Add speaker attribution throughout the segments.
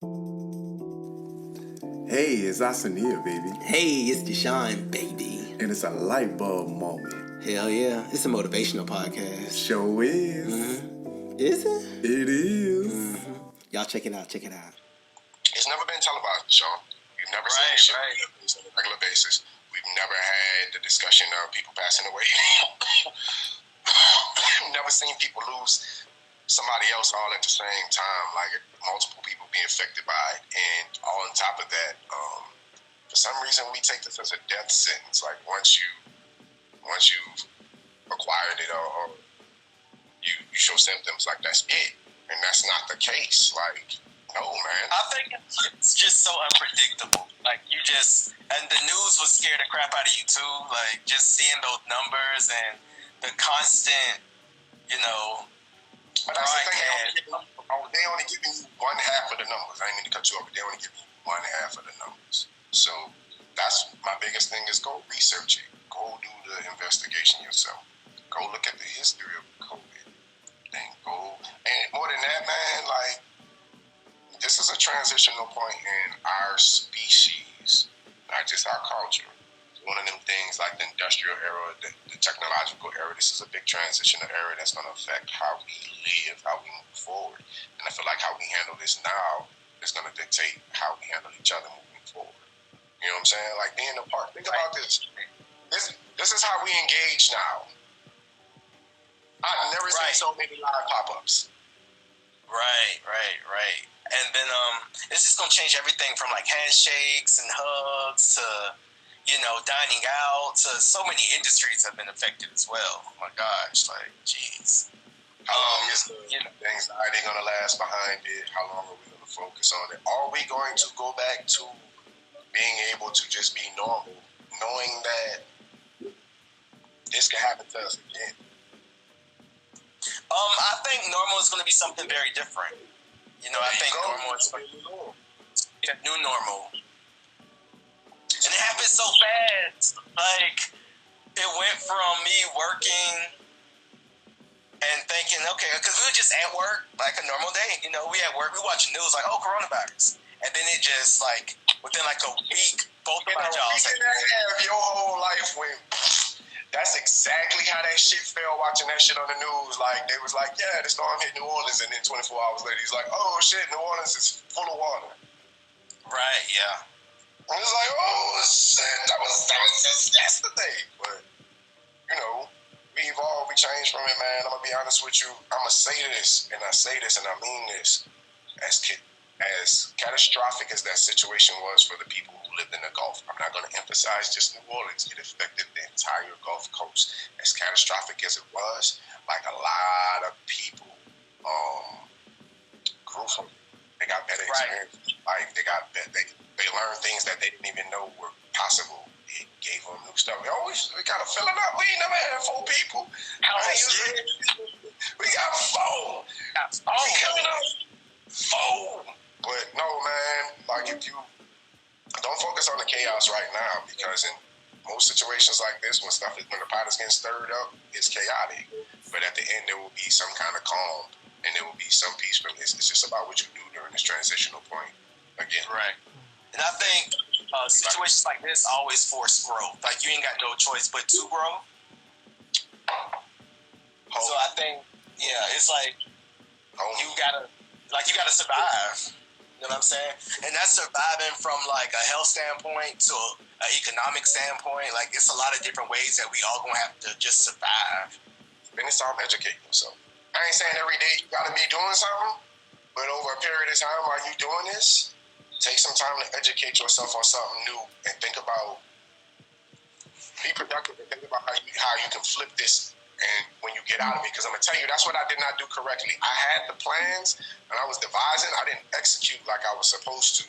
Speaker 1: Hey, it's Asanir, baby.
Speaker 2: Hey, it's Deshaun, baby.
Speaker 1: And it's a light bulb moment.
Speaker 2: Hell yeah. It's a motivational podcast.
Speaker 1: Show is.
Speaker 2: Mm-hmm. Is it?
Speaker 1: It is.
Speaker 2: Mm-hmm. Y'all check it out.
Speaker 3: It's never been televised, Sean. We've never seen this shit on a regular basis. We've never had the discussion of people passing away. We've never seen people lose somebody else all at the same time, like multiple people being affected by it. And on top of that, for some reason we take this as a death sentence. Like once you've acquired it or you show symptoms, like that's it. And that's not the case. Like, no, man.
Speaker 4: I think it's just so unpredictable. Like, and the news was scared the crap out of you too. Like, just seeing those numbers and the constant,
Speaker 3: But that's the thing, they only giving you one half of the numbers. I didn't mean to cut you off, but they only give you one half of the numbers. So that's my biggest thing is go research it. Go do the investigation yourself. Go look at the history of COVID. Then go, and more than that, man, like, this is a transitional point in our species, not just our culture. One of them things like the industrial era, the technological era, this is a big transitional era that's going to affect how we live, how we move forward. And I feel like how we handle this now is going to dictate how we handle each other moving forward. You know what I'm saying? Like being apart. Think about this. This is how we engage now. I've never seen so many live pop-ups.
Speaker 4: Right. And then it's just going to change everything from like handshakes and hugs to dining out, to so many industries have been affected as well. Oh my gosh, like, jeez.
Speaker 3: How long is the anxiety going to last behind it? How long are we going to focus on it? Are we going to go back to being able to just be normal, knowing that this could happen to us again?
Speaker 4: I think normal is going to be something very different. I think normal is going to be a new normal. And it happened so fast. Like, it went from me working and thinking, okay, because we were just at work like a normal day. We at work, we watching news like, oh, coronavirus. And then it just, like, within like a week, both of my jobs.
Speaker 3: Your whole life went. That's exactly how that shit felt watching that shit on the news. Like, they was like, yeah, the storm hit New Orleans. And then 24 hours later, he's like, oh, shit, New Orleans is full of water.
Speaker 4: Right, yeah.
Speaker 3: I was like, oh shit, that was just yesterday. But, we evolved, we changed from it, man. I'm going to be honest with you. I'm going to say this, and I say this, and I mean this. As catastrophic as that situation was for the people who lived in the Gulf, I'm not going to emphasize just New Orleans. It affected the entire Gulf Coast. As catastrophic as it was, like a lot of people grew from it. They got better experience. Like, they learned things that they didn't even know were possible. It gave them new stuff. We got to fill it up. We ain't never had 4 people. We got 4. We coming up 4. But no, man, like, if you don't focus on the chaos right now, because in most situations like this, when the pot is getting stirred up, it's chaotic. But at the end, there will be some kind of calm, and there will be some peace from this. It's just about what you do during this transitional point. Again.
Speaker 4: Right. And I think situations like this always force growth. Like, you ain't got no choice but to grow. So I think, it's like you gotta survive. You know what I'm saying? And that's surviving from like a health standpoint to an economic standpoint. Like, it's a lot of different ways that we all gonna have to just survive.
Speaker 3: Spend this time educating yourself. I ain't saying every day you gotta be doing something, but over a period of time while you doing this, take some time to educate yourself on something new and think about, be productive and think about how you can flip this and when you get out of it. Because I'm going to tell you, that's what I did not do correctly. I had the plans and I was devising. I didn't execute like I was supposed to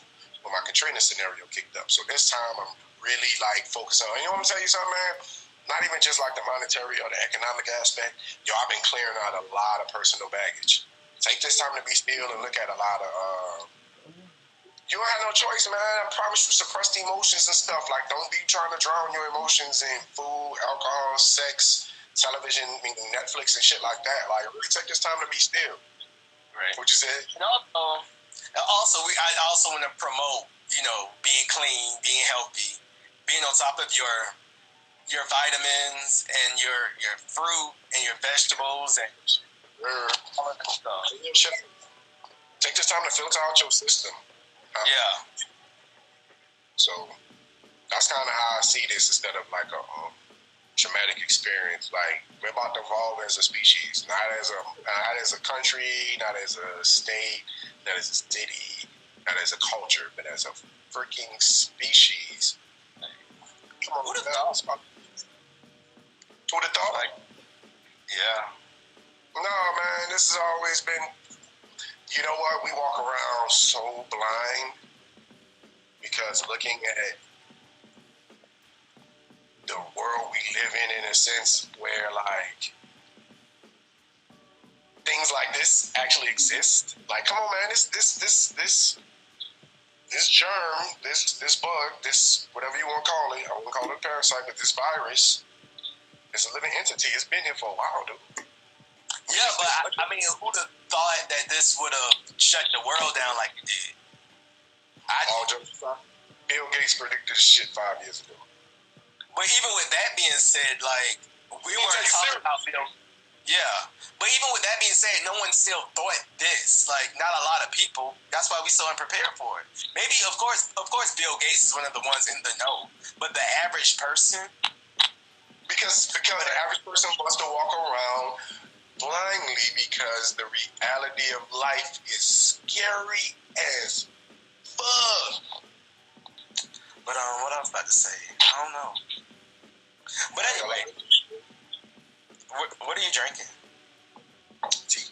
Speaker 3: when my Katrina scenario kicked up. So this time I'm really like focusing on, I'm going to tell you something, man, not even just like the monetary or the economic aspect. I've been clearing out a lot of personal baggage. Take this time to be still and look at a lot of, you don't have no choice, man. I promise you, suppress the emotions and stuff. Like, don't be trying to drown your emotions in food, alcohol, sex, television, Netflix, and shit like that. Like, really take this time to be still.
Speaker 4: Right.
Speaker 3: What you said?
Speaker 4: And also, And also, I also want to promote, being clean, being healthy, being on top of your vitamins and your fruit and your vegetables and all of that stuff.
Speaker 3: Take this time to filter out your system.
Speaker 4: Yeah.
Speaker 3: So that's kind of how I see this instead of like a traumatic experience. Like we're about to evolve as a species, not as a country, not as a state, not as a city, not as a culture, but as a freaking species. Come on,
Speaker 4: Who'd have thought?
Speaker 3: Who'd have thought?
Speaker 4: Like, yeah.
Speaker 3: No, man, this has always been. You know what? We walk around so blind because looking at the world we live in a sense, where like things like this actually exist. Like, come on, man, this germ, this bug, this whatever you want to call it, I won't call it a parasite, but this virus is a living entity. It's been here for a while, dude.
Speaker 4: Yeah, but I mean, who'd have thought that this would have shut the world down like it did?
Speaker 3: Bill Gates predicted this shit 5 years ago.
Speaker 4: But even with that being said, like, we weren't talking about Bill. Yeah, but even with that being said, no one still thought this. Like, not a lot of people. That's why we so unprepared for it. Maybe, of course, Bill Gates is one of the ones in the know. But the average person,
Speaker 3: because the average person wants to walk around blindly because the reality of life is scary as fuck.
Speaker 4: But what I was about to say, I don't know. But anyway, what are you drinking?
Speaker 3: Tea.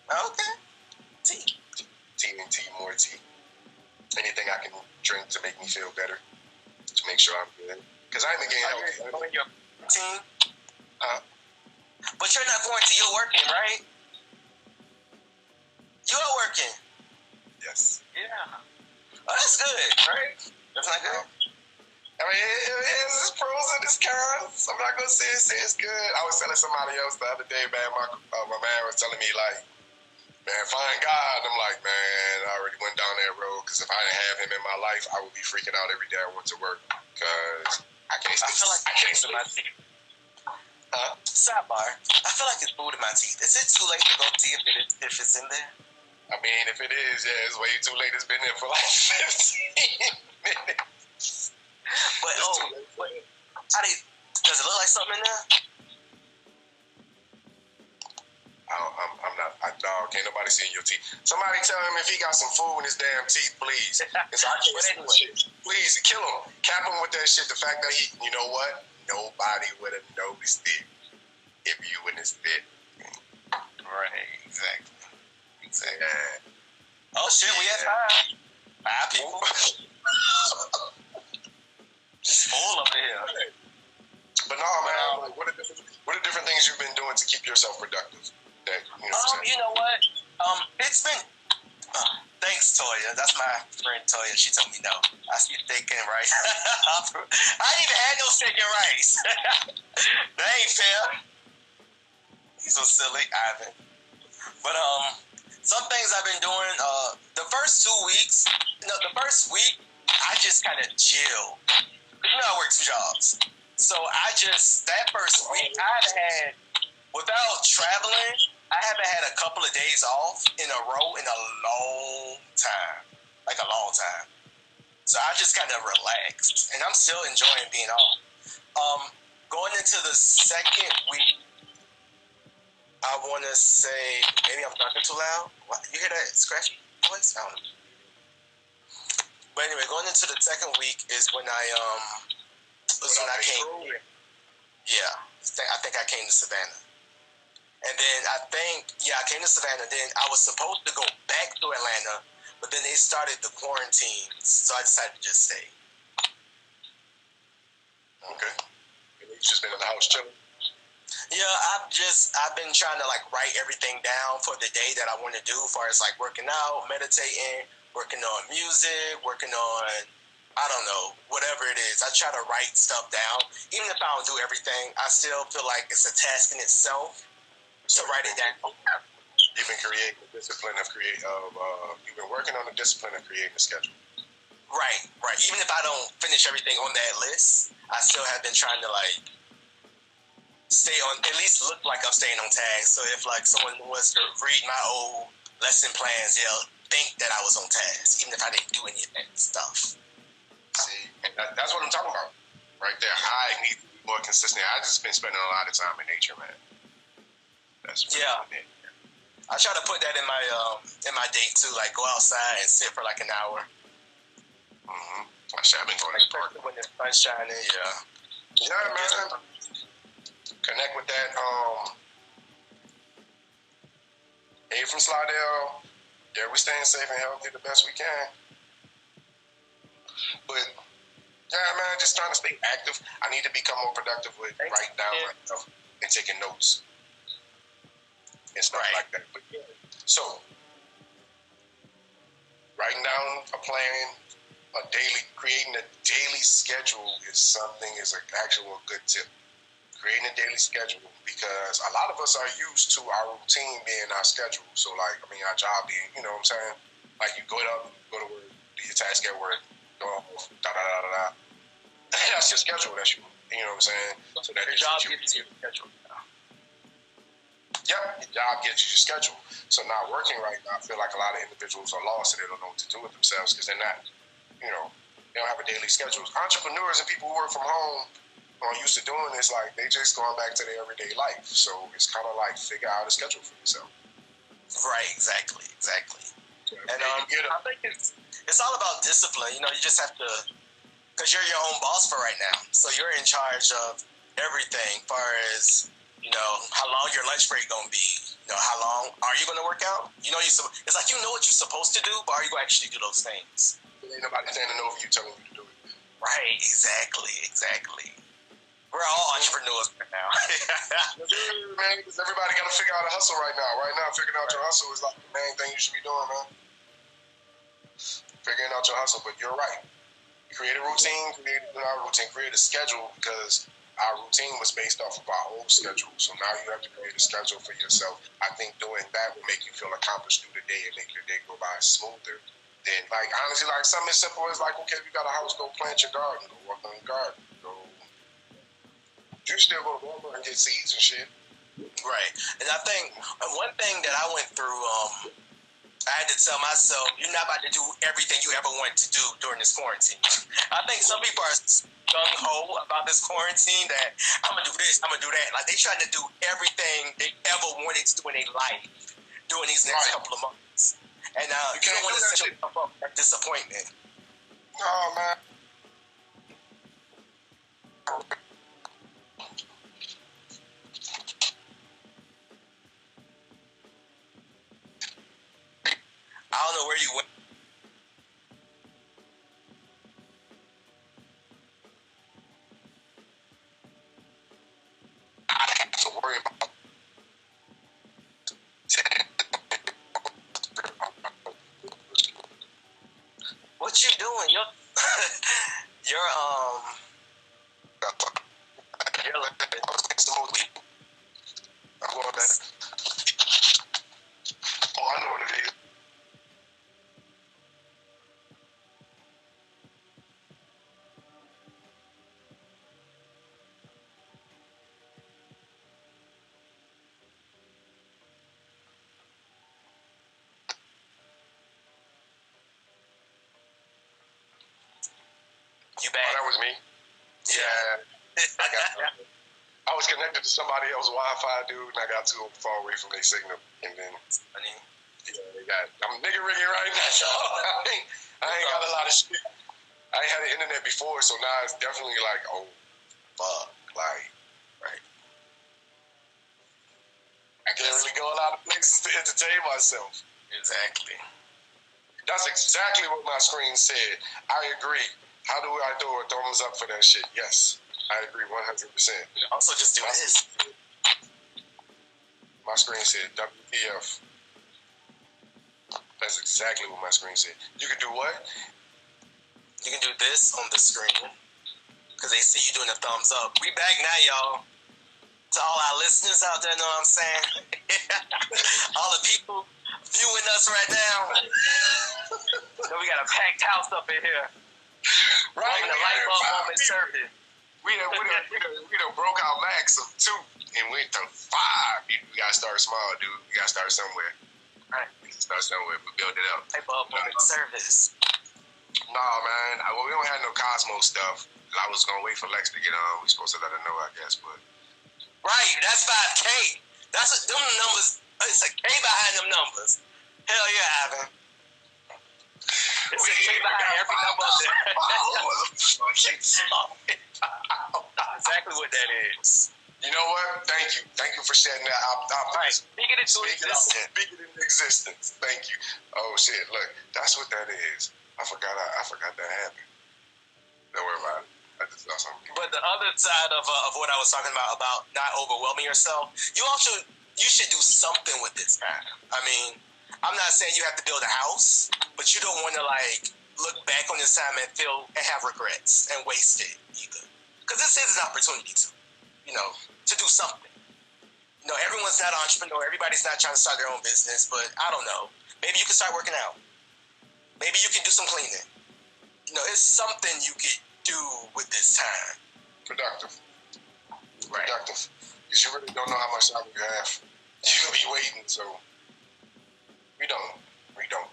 Speaker 4: Okay, tea.
Speaker 3: Tea and tea, more tea. Anything I can drink to make me feel better, to make sure I'm good. Because I'm getting healthy.
Speaker 4: Your team? But you're not quarantined, you're working, right? You are working.
Speaker 3: Yes.
Speaker 4: Yeah. Oh, that's good, right? That's not good?
Speaker 3: I mean, it's pros and it's cons. I'm not going to say it's good. I was telling somebody else the other day, man, my man was telling me, like, man, find God. And I'm like, man, I already went down that road because if I didn't have him in my life, I would be freaking out every day I went to work because I can't sleep.
Speaker 4: I feel like it's in my teeth. Sidebar. I feel like it's food in my teeth. Is it too late to go see if it's in there?
Speaker 3: I mean, if it is, yeah, it's way too late. It's been there for like 15 minutes.
Speaker 4: But does it look like something in there?
Speaker 3: I'm not. Dog, can't nobody see in your teeth. Somebody tell him if he got some food in his damn teeth, please. Because I can't see shit. Please, kill him. Cap him with that shit. The fact that you know what? Nobody would have noticed it if you wouldn't have spit.
Speaker 4: Right, exactly.
Speaker 3: Yeah.
Speaker 4: Oh shit, we had 5 people. Just full up here.
Speaker 3: But no, man. Like, what are different things you've been doing to keep yourself productive? That,
Speaker 4: you know what? It's been. Thanks, Toya. That's my friend Toya. She told me no. I see steak and rice. I ain't even had no steak and rice. That ain't fair. He's so silly, Ivan. But some things I've been doing. The first 2 weeks, the first week, I just kind of chill. I work 2 jobs, so that first week I've had, without traveling, I haven't had a couple of days off in a row in a long time. Like a long time. So I just kind of relaxed. And I'm still enjoying being off. Going into the second week, I want to say, maybe I'm talking too loud. What? You hear that scratchy voice? I don't know. But anyway, going into the second week is when I came. Yeah. I think I came to Savannah. And then I came to Savannah. Then I was supposed to go back to Atlanta, but then they started the quarantine, so I decided to just stay.
Speaker 3: Okay. You've just been in the house chilling?
Speaker 4: Yeah, I've been trying to like write everything down for the day that I want to do, as far as like working out, meditating, working on music, working on, I don't know, whatever it is. I try to write stuff down. Even if I don't do everything, I still feel like it's a task in itself to write it down.
Speaker 3: You've been creating the discipline of you've been working on the discipline of creating a schedule.
Speaker 4: Right. Even if I don't finish everything on that list, I still have been trying to like stay on, at least look like I'm staying on task. So if like someone was to read my old lesson plans, they'll think that I was on task, even if I didn't do any of that stuff.
Speaker 3: See, and that's what I'm talking about, right there. I need to be more consistent. I just been spending a lot of time in nature, man. That's really it.
Speaker 4: I try to put that in my day too, like go outside and sit for like an hour.
Speaker 3: Mm-hmm. I've been going to the park
Speaker 4: when the sun's shining.
Speaker 3: Yeah, man. Connect with that. Hey, from Slidell. Yeah, we're staying safe and healthy the best we can. But yeah, man, just trying to stay active. I need to become more productive with writing down my stuff and taking notes and stuff like that. But yeah. So writing down a plan, creating a daily schedule is an actual good tip. Creating a daily schedule, because a lot of us are used to our routine being our schedule. So like, our job being, you know what I'm saying? Like you go to work, do your task at work, go off, That's your schedule. That's you know what I'm saying? So that
Speaker 4: your job gives you your schedule.
Speaker 3: Yep, your job gives you your schedule. So now working right now, I feel like a lot of individuals are lost and they don't know what to do with themselves because they're not, they don't have a daily schedule. Entrepreneurs and people who work from home are used to doing this, like they just going back to their everyday life. So it's kind of like figure out a schedule for yourself.
Speaker 4: Right, exactly.
Speaker 3: Yeah,
Speaker 4: and I think it's all about discipline. You just have to, because you're your own boss for right now. So you're in charge of everything, as far as how long your lunch break gonna be. How long are you gonna work out? It's like what you're supposed to do, but are you gonna actually do those things?
Speaker 3: Ain't nobody standing over you telling you to do it.
Speaker 4: Right, exactly. We're all entrepreneurs right now.
Speaker 3: Man, because everybody got to figure out a hustle right now. Right now, figuring out your hustle is like the main thing you should be doing, man. Figuring out your hustle, but you're right. Create a routine, create a schedule, because our routine was based off of our old schedule. So now you have to create a schedule for yourself. I think doing that will make you feel accomplished through the day and make your day go by smoother. Then, like, honestly, like something as simple as like, okay, if you got a house, go plant your garden, go work on your garden, you still go to Walmart and get seeds and shit.
Speaker 4: Right. And I think one thing that I went through, I had to tell myself, you're not about to do everything you ever wanted to do during this quarantine. I think some people are gung-ho about this quarantine that I'm going to do this, I'm going to do that. Like, they trying to do everything they ever wanted to do in their life during these next couple of months. And you don't want to set yourself up for disappointment.
Speaker 3: No, man.
Speaker 4: I don't know where you went.
Speaker 3: I have to worry about
Speaker 4: what you doing? You're
Speaker 3: I know what it is.
Speaker 4: You back?
Speaker 3: Oh, that was me. Yeah. I was connected to somebody else's Wi-Fi, dude, and I got too far away from their signal. And then, I'm nigga rigging right now, y'all. I ain't got a lot of shit. I ain't had the internet before, so now it's definitely like, oh, fuck. Like, right. I can't really go a lot of places to entertain myself.
Speaker 4: Exactly.
Speaker 3: That's exactly what my screen said. I agree. How do I throw a thumbs up for that shit? Yes, I agree 100%.
Speaker 4: Also, just do this.
Speaker 3: My screen said WTF. That's exactly what my screen said. You can do what?
Speaker 4: You can do this on the screen because they see you doing a thumbs up. We back now, y'all. To all our listeners out there, know what I'm saying? All the people viewing us right now. So we got a packed house up in here.
Speaker 3: Right,
Speaker 4: The Lite-Bulb moment service.
Speaker 3: We done broke our max of 2 and went to 5. You gotta start small, dude. You gotta start somewhere.
Speaker 4: Right.
Speaker 3: We start somewhere. We build it up.
Speaker 4: Lite-Bulb moment service.
Speaker 3: Nah, man. We don't have no Cosmo stuff. I was gonna wait for Lex to get on. We supposed to let her know, I guess, but.
Speaker 4: Right, that's 5K. That's what them numbers. It's a K behind them numbers. Hell yeah, Ivan. It's a K behind every number up there. Exactly what that is.
Speaker 3: You know what? Thank you. Thank you for shedding that optimism.
Speaker 4: Right. Speaking it into existence.
Speaker 3: Speaking it into existence. Thank you. Oh shit! Look, that's what that is. I forgot that happened. Don't worry about it. I just saw something.
Speaker 4: But the other side of what I was talking about not overwhelming yourself, you should do something with this, man. I mean, I'm not saying you have to build a house, but you don't want to like look back on this time and have regrets and waste it either. Because this is an opportunity to do something. Everyone's not an entrepreneur. Everybody's not trying to start their own business, but I don't know. Maybe you can start working out. Maybe you can do some cleaning. It's something you could do with this time.
Speaker 3: Productive.
Speaker 4: Right.
Speaker 3: Productive. Because you really don't know how much time you have. You'll be waiting, so we don't.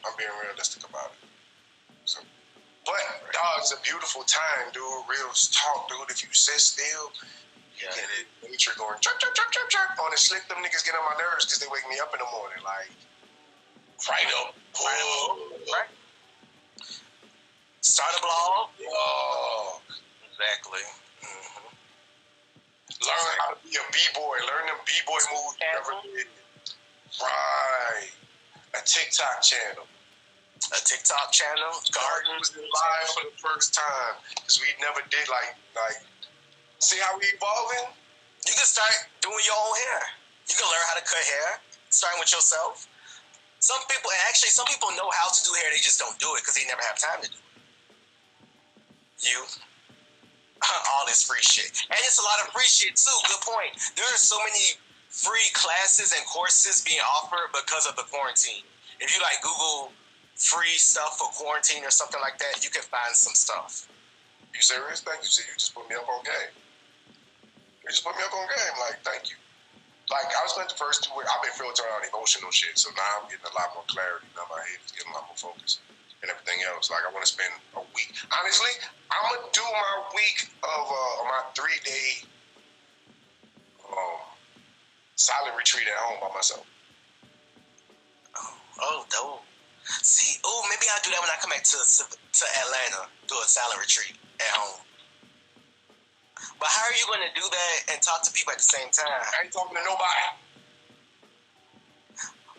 Speaker 3: I'm being realistic about it. So, but dog, it's a beautiful time, dude. Real talk, dude. If you sit still, you get it. Nature going chirp, chirp, chirp, chirp, chirp. On the slick, them niggas get on my nerves because they wake me up in the morning. Like, right up.
Speaker 4: Right. Start a blog.
Speaker 3: Oh.
Speaker 4: Exactly. Mm-hmm.
Speaker 3: Learn how to be a b-boy. Learn them b-boy moves you never did. Right. A TikTok channel. Garden was live for the first time because we never did like. See how we evolving?
Speaker 4: You can start doing your own hair. You can learn how to cut hair, starting with yourself. Some people know how to do hair. They just don't do it because they never have time to do it. All this free shit. And it's a lot of free shit too. Good point. There are so many free classes and courses being offered because of the quarantine. If you Google free stuff for quarantine or something like that, you can find some stuff.
Speaker 3: You serious? Thank you. See, you just put me up on game. Like, thank you. Like, I spent the first 2 weeks, I've been filtering out emotional shit, so now I'm getting a lot more clarity. Now my head is getting a lot more focus. And everything else. Like, I want to spend a week. Honestly, I'm going to do my week of my 3-day silent retreat at home by myself.
Speaker 4: Oh, dope. See, maybe I'll do that when I come back to Atlanta, do a silent retreat at home. But how are you going to do that and talk to people at the same time?
Speaker 3: I ain't talking to nobody.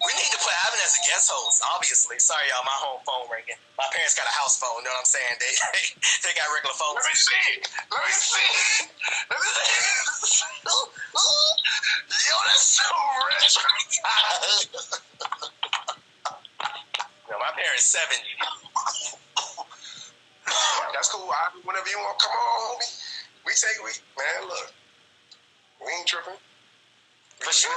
Speaker 4: We need to put Ivan as a guest host, obviously. Sorry, y'all, my home phone ringing. My parents got a house phone, you know what I'm saying? They got regular phones.
Speaker 3: Let me see. Yo, that's so rich.
Speaker 4: My parents 70.
Speaker 3: That's cool. Whenever you want, come on, homie. Man, look. We ain't tripping.
Speaker 4: For sure.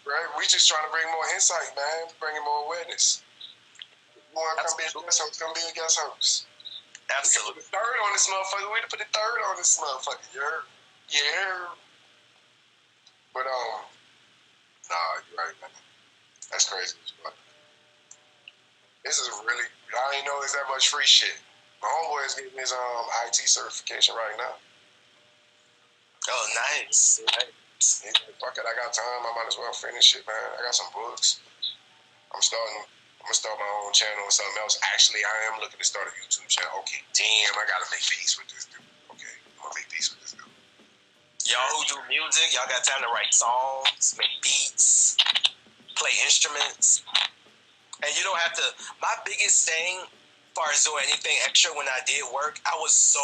Speaker 3: Right? We just trying to bring more insight, man. Bringing more awareness. You want to come be a guest host? Come be a guest host.
Speaker 4: Absolutely.
Speaker 3: We put the third on this motherfucker. We put the third on this motherfucker. Yeah. But nah, you're right, man. That's crazy. This is really. I ain't know it's that much free shit. My homeboy is getting his IT certification right now.
Speaker 4: Oh, nice.
Speaker 3: Fuck it, I got time. I might as well finish it, man. I got some books. I'm gonna start my own channel or something else. Actually, I am looking to start a YouTube channel. Okay, damn, I gotta make peace with this dude. Okay, I'm gonna make peace with this dude.
Speaker 4: Y'all who do music, y'all got time to write songs, make beats, play instruments. And you don't have to. My biggest thing, as far as doing anything extra when I did work, I was so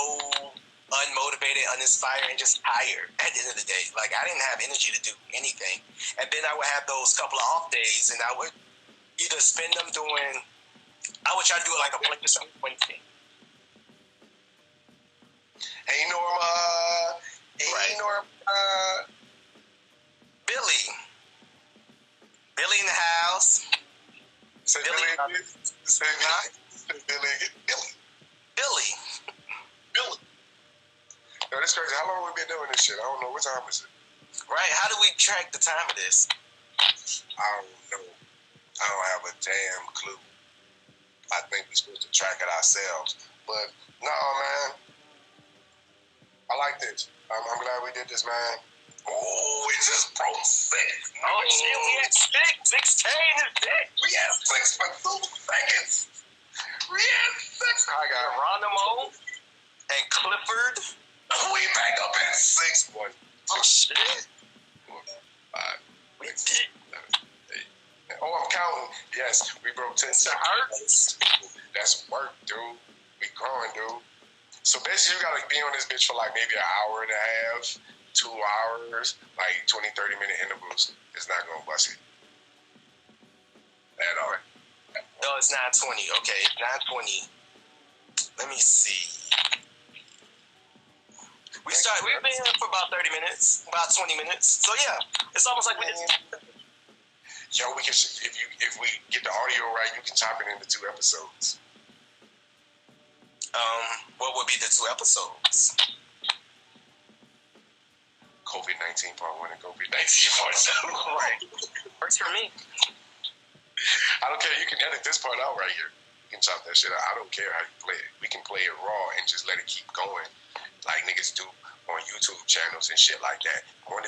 Speaker 4: unmotivated, uninspired, and just tired at the end of the day. Like, I didn't have energy to do anything. And then I would have those couple of off days, and I would either spend them doing, I would try to do it like a blanket something.
Speaker 3: Hey, Norma. Hey,
Speaker 4: Right.
Speaker 3: Norma. Say
Speaker 4: Billy.
Speaker 3: Billy. Say Billy.
Speaker 4: Billy.
Speaker 3: Billy. Yo, this crazy. How long we been doing this shit? I don't know. What time is it?
Speaker 4: Right. How do we track the time of this?
Speaker 3: I don't know. I don't have a damn clue. I think we're supposed to track it ourselves. But, no, man. I like this. I'm glad we did this, man. Oh, we just broke 6.
Speaker 4: Oh, shit. We had 6. 16 is dead.
Speaker 3: We had 6 for 2 seconds. We had 6. Hi, guys.
Speaker 4: Geronimo and Clifford.
Speaker 3: We back up at 6. 1, 2,
Speaker 4: Oh, shit.
Speaker 3: 4, 5,
Speaker 4: We
Speaker 3: 6,
Speaker 4: did.
Speaker 3: 7, 8. Oh, I'm counting. Yes, we broke 10 seconds. That's work, dude. We growing, dude. So basically, you gotta be on this bitch for like maybe an hour and a half, 2 hours, like 20, 30-minute intervals. It's not gonna bust it at all.
Speaker 4: No, it's 9:20. Okay, 9:20. Let me see. We've been here for about 30 minutes, about 20 minutes. So yeah, it's almost like we did.
Speaker 3: Yo, we can if we get the audio right, you can chop it into 2 episodes.
Speaker 4: What would be the 2 episodes?
Speaker 3: COVID-19 part 1 and COVID-19 part 2.
Speaker 4: Right. Works for me.
Speaker 3: I don't care. You can edit this part out right here. You can chop that shit out. I don't care how you play it. We can play it raw and just let it keep going, like niggas do on YouTube channels and shit like that. You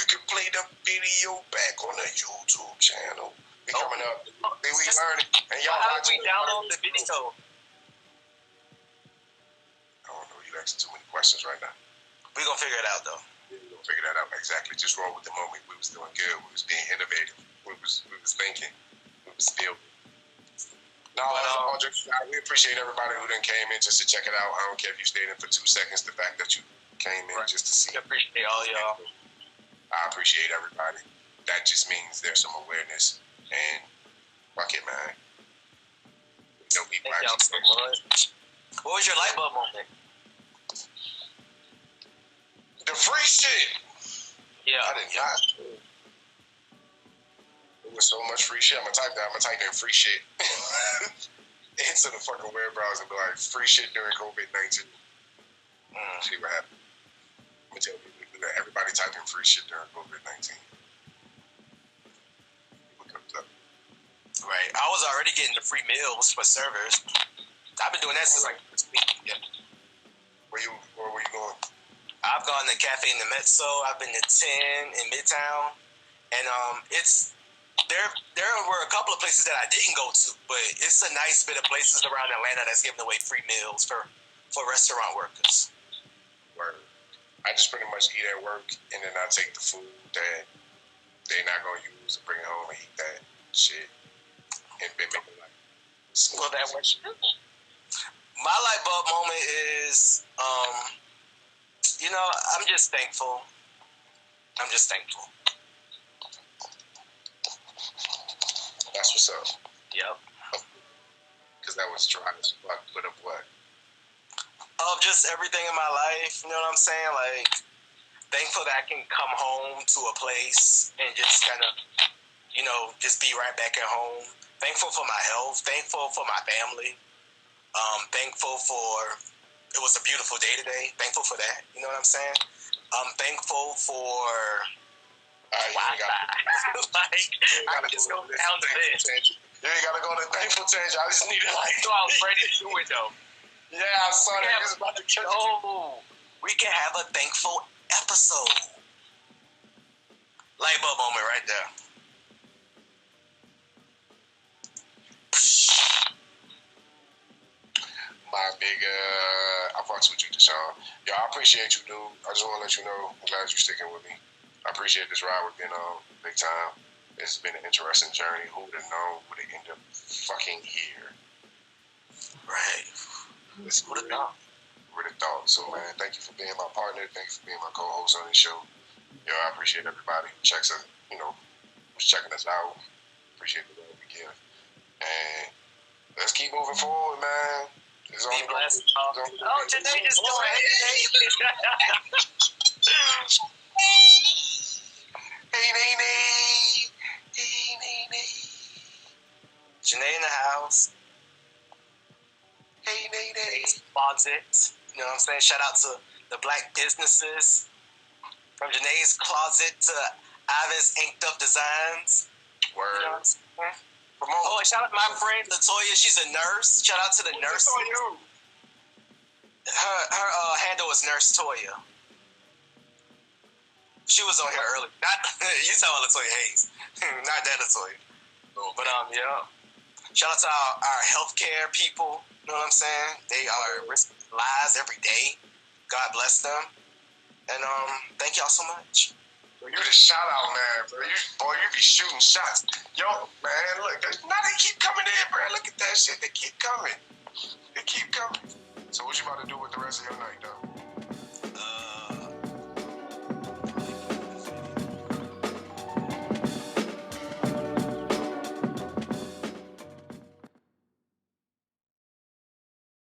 Speaker 3: can play the video back on the YouTube channel. We coming up. We learning. And y'all
Speaker 4: How do
Speaker 3: watching.
Speaker 4: we download the video?
Speaker 3: I don't know. You asking too many questions right now.
Speaker 4: We're gonna figure it out though.
Speaker 3: We're gonna figure that out exactly. Just roll with the moment. We was doing good. We was being innovative. We was thinking. We was building. No, we appreciate everybody who then came in just to check it out. I don't care if you stayed in for 2 seconds. The fact that you came in just to see.
Speaker 4: I appreciate all y'all.
Speaker 3: I appreciate everybody. That just means there's some awareness. And fuck it, man. Don't be
Speaker 4: Thank y'all so much. What was your light bulb moment?
Speaker 3: The free shit.
Speaker 4: Yeah.
Speaker 3: I did not. It was so much free shit. I'm gonna type in free shit into the fucking web browser and be like, free shit during COVID-19. See what happened. I'm gonna tell you, everybody type in free shit during COVID-19. What comes up?
Speaker 4: Right. I was already getting the free meals for servers. I've been doing that since like this week. Yeah.
Speaker 3: Where were you going?
Speaker 4: I've gone to Cafe in the Mezzo. I've been to 10 in Midtown, and there were a couple of places that I didn't go to, but it's a nice bit of places around Atlanta that's giving away free meals for restaurant workers.
Speaker 3: Word. I just pretty much eat at work, and then I take the food that they're not gonna use and bring it home and eat that shit, and then make it like.
Speaker 4: Well, that works. My light bulb moment is, I'm just thankful. That's
Speaker 3: what's up.
Speaker 4: Yep.
Speaker 3: Because that was dry as fuck, but of what?
Speaker 4: Of just everything in my life, you know what I'm saying? Like, thankful that I can come home to a place and just kind of, just be right back at home. Thankful for my health. Thankful for my family. Thankful for, it was a beautiful day today. Thankful for that. You know what I'm saying? I'm thankful for Wi-Fi. I can just go down to this.
Speaker 3: You ain't gotta go to thankful change. I just needed
Speaker 4: I was ready to do it though.
Speaker 3: Yeah, I saw that. He was about to catch it.
Speaker 4: We can have a thankful episode. Light bulb moment right there.
Speaker 3: My big, I fucks with you, Deshaun. Yo, I appreciate you, dude. I just want to let you know, I'm glad you're sticking with me. I appreciate this ride we've been on big time. It's been an interesting journey. Who would have known would it end up fucking here?
Speaker 4: Right.
Speaker 3: Who would have known? Would have thought. So, man, thank you for being my partner. Thank you for being my co-host on this show. Yo, I appreciate everybody who checks us, who's checking us out. Appreciate the love we give. And let's keep moving forward, man. It's
Speaker 4: Be blessed. Today just go ahead. Janae in the house.
Speaker 3: Hey, Nene.
Speaker 4: Closet. You know what I'm saying? Shout out to the black businesses. From Janae's closet to Ivan's inked up designs.
Speaker 3: Word.
Speaker 4: You know what I'm saying?
Speaker 3: Promote.
Speaker 4: Oh, and shout out to my friend Latoya. She's a nurse. Shout out to the nurse. Her handle was Nurse Toya. She was on here early. Not you talking about Latoya Hayes. Not that Latoya. But yeah. Shout out to our healthcare people. You know what I'm saying? They are risking lives every day. God bless them. And thank y'all so much.
Speaker 3: You the shout out man, bro. You be shooting shots. Yo, man, look, now they keep coming in, bro. Look at that shit. They keep coming. So what you about to do with the rest of your night, though?